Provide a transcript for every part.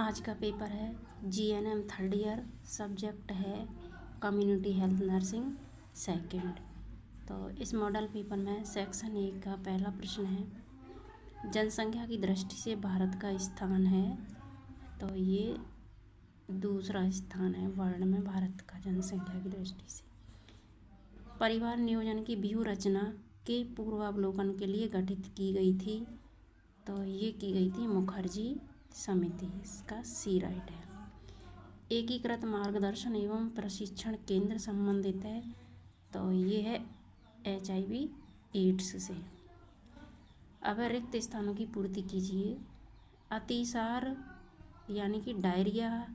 आज का पेपर है जीएनएम थर्ड ईयर, सब्जेक्ट है कम्युनिटी हेल्थ नर्सिंग सेकंड। तो इस मॉडल पेपर में सेक्शन 1 का पहला प्रश्न है, जनसंख्या की दृष्टि से भारत का स्थान है। तो ये दूसरा स्थान है वर्ल्ड में भारत का जनसंख्या की दृष्टि से। परिवार नियोजन की व्यूह रचना के पूर्वावलोकन के लिए गठित की गई थी। तो ये की गई थी मुखर्जी समिति, इसका सी राइट है। एकीकृत मार्गदर्शन एवं प्रशिक्षण केंद्र संबंधित है। तो ये है HIV एड्स से। अब रिक्त स्थानों की पूर्ति कीजिए। अतिसार यानी कि डायरिया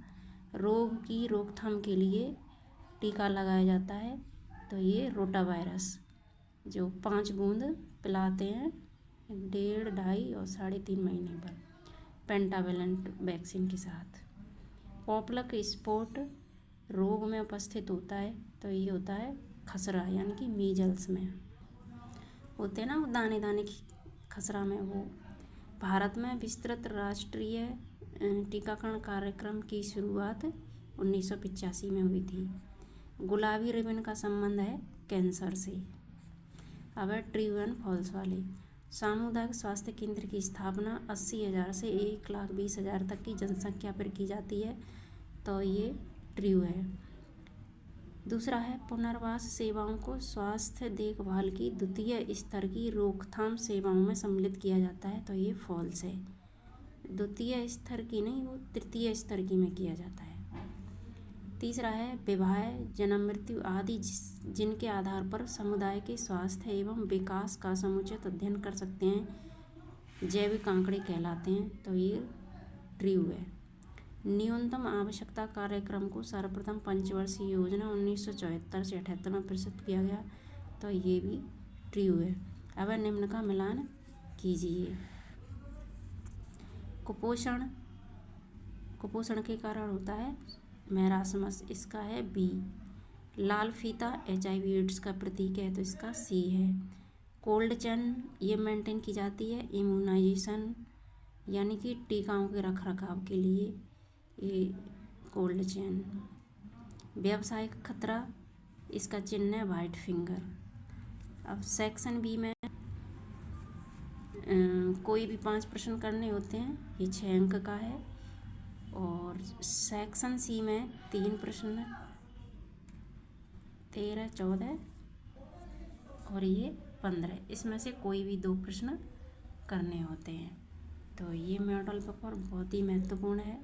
रोग की रोकथाम के लिए टीका लगाया जाता है। तो ये रोटावायरस जो 5 बूंद पिलाते हैं 1.5, 2.5 और 3.5 महीने पर पेंटावेलेंट वैक्सीन के साथ। पॉपलक स्पॉट रोग में उपस्थित होता है। तो ये होता है खसरा यानी कि मीजल्स में होते हैं ना, वो दाने दाने की खसरा में। वो भारत में विस्तृत राष्ट्रीय टीकाकरण कार्यक्रम की शुरुआत 1985 में हुई थी। गुलाबी रिबन का संबंध है कैंसर से। अब है ट्रू एंड फॉल्स वाले। सामुदायिक स्वास्थ्य केंद्र की स्थापना 80,000 से 1,20,000 तक की जनसंख्या पर की जाती है। तो ये ट्रू है। दूसरा है पुनर्वास सेवाओं को स्वास्थ्य देखभाल की द्वितीय स्तर की रोकथाम सेवाओं में सम्मिलित किया जाता है। तो ये फॉल्स है। द्वितीय स्तर की नहीं, वो तृतीय स्तर की में किया जाता है। तीसरा है विवाह, जन्म, मृत्यु आदि जिनके आधार पर समुदाय के स्वास्थ्य एवं विकास का समुचित अध्ययन कर सकते हैं, जैविक आंकड़े कहलाते हैं। तो ये ट्रू है। न्यूनतम आवश्यकता कार्यक्रम को सर्वप्रथम पंचवर्षीय योजना 1974 से 78 में प्रस्तुत किया गया। तो ये भी ट्रू है। अब निम्न का मिलान कीजिए। कुपोषण के कारण होता है मैरास्मस, इसका है बी। लाल फीता HIV एड्स का प्रतीक है। तो इसका सी है। कोल्ड चेन ये मेंटेन की जाती है इम्यूनाइजेशन यानी कि टीकाओं के रख रखाव के लिए, ये कोल्ड चेन। व्यावसायिक खतरा, इसका चिन्ह है वाइट फिंगर। अब सेक्शन बी में कोई भी 5 प्रश्न करने होते हैं। ये 6 अंक का है। और सेक्शन सी में 3 प्रश्न, 13, 14 और ये 15। इसमें से कोई भी 2 प्रश्न करने होते हैं। तो ये मॉडल पेपर बहुत ही महत्वपूर्ण है।